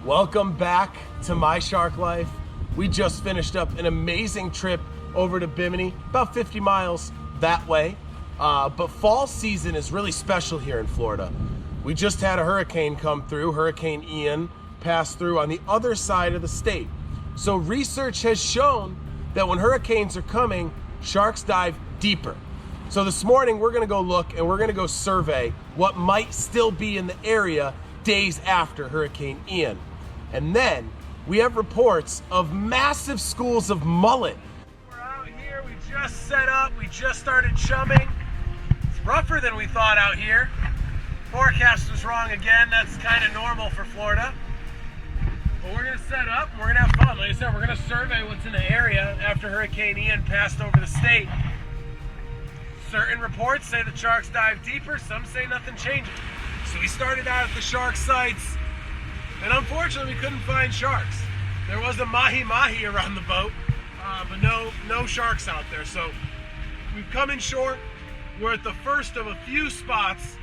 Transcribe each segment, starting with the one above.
Welcome back to My Shark Life. We just finished up an amazing trip over to Bimini, about 50 miles that way. But fall season is really special here in Florida. We just had a hurricane come through. Hurricane Ian passed through on the other side of the state. So research has shown that when hurricanes are coming, sharks dive deeper. So this morning we're gonna go look and we're gonna go survey what might still be in the area days after Hurricane Ian. And then we have reports of massive schools of mullet. We're out here, we just set up, we just started chumming. It's rougher than we thought out here. Forecast was wrong again, that's kind of normal for Florida. But we're gonna set up and we're gonna have fun. Like I said, we're gonna survey what's in the area after Hurricane Ian passed over the state. Certain reports say the sharks dive deeper, some say nothing changes. So we started out at the shark sites, and unfortunately we couldn't find sharks. There was a mahi-mahi around the boat, but no sharks out there. So we've come inshore. We're at the first of a few spots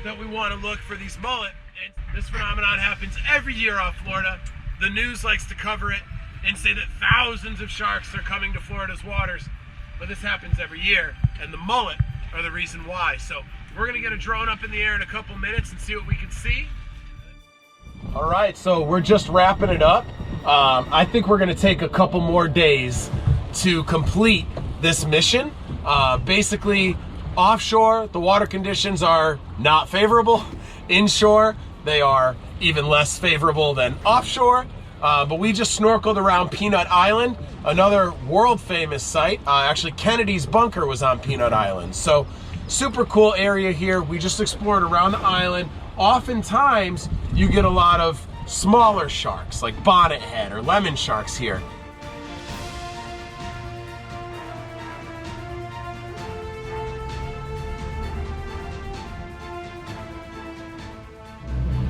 that we want to look for these mullet. And this phenomenon happens every year off Florida. The news likes to cover it and say that thousands of sharks are coming to Florida's waters. But this happens every year, and the mullet are the reason why. So we're gonna get a drone up in the air in a couple minutes and see what we can see. All right, so we're just wrapping it up. I think we're gonna take a couple more days to complete this mission. Basically, offshore, the water conditions are not favorable. Inshore, they are even less favorable than offshore. But we just snorkeled around Peanut Island, another world famous site. Actually, Kennedy's bunker was on Peanut Island. So super cool area here. We just explored around the island. Oftentimes you get a lot of smaller sharks like bonnethead or lemon sharks here.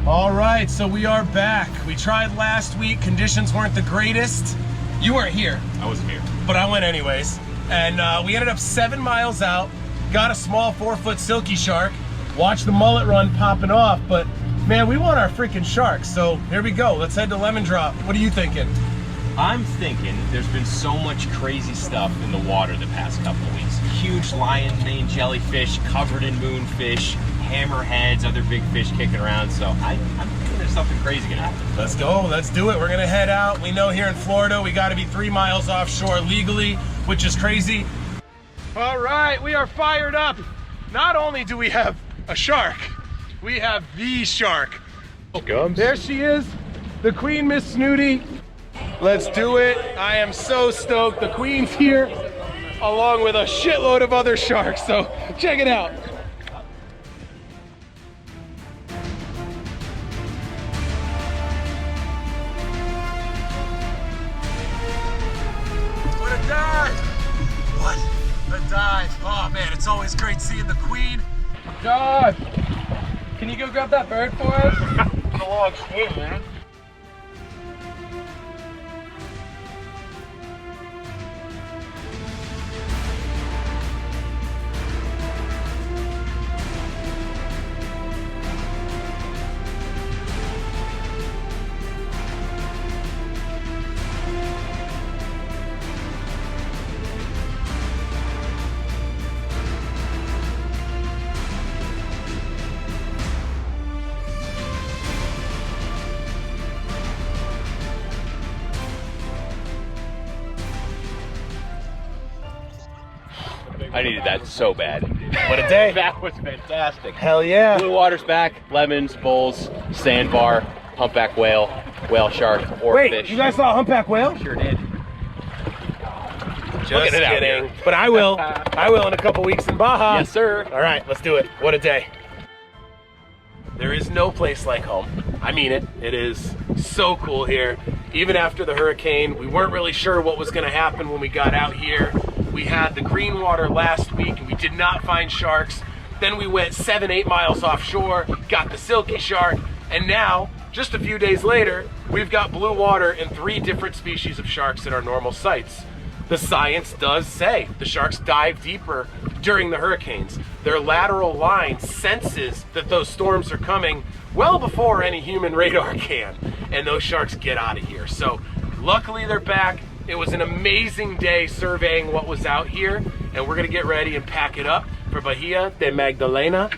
All right, so we are back. We tried last week, conditions weren't the greatest. You weren't here. I wasn't here. But I went anyways. And we ended up 7 miles out, got a small 4-foot silky shark, watched the mullet run popping off, but man, we want our freaking sharks. So here we go, let's head to Lemon Drop. What are you thinking? I'm thinking there's been so much crazy stuff in the water the past couple of weeks. Huge lion mane jellyfish covered in moonfish, hammerheads, other big fish kicking around. So I'm thinking there's something crazy gonna happen. Let's go, let's do it. We're gonna head out. We know here in Florida, we gotta be 3 miles offshore legally, which is crazy. All right, we are fired up. Not only do we have a shark, we have the shark. There she is, the Queen Miss Snooty. Let's do it. I am so stoked. The Queen's here, along with a shitload of other sharks, so check it out. What a dive! What a dive. Oh man, it's always great seeing the Queen. Josh, can you go grab that bird for us? It's a long swim, man. I needed that so bad. What a day. That was fantastic. Hell yeah. Blue water's back, lemons, bulls, sandbar, humpback whale, whale shark, or Wait, fish. you guys saw a humpback whale? Sure did. Just it out kidding. here. But I will. I will in a couple weeks in Baja. Yes, sir. All right, let's do it. What a day. There is no place like home. I mean it. It is so cool here. Even after the hurricane, we weren't really sure what was gonna happen when we got out here. We had the green water last week and we did not find sharks. Then we went 7-8 miles offshore, got the silky shark, and now, just a few days later, we've got blue water and 3 different species of sharks at our normal sites. The science does say the sharks dive deeper during the hurricanes. Their lateral line senses that those storms are coming well before any human radar can, and those sharks get out of here. So luckily they're back. It was an amazing day surveying what was out here, and we're gonna get ready and pack it up for Bahia de Magdalena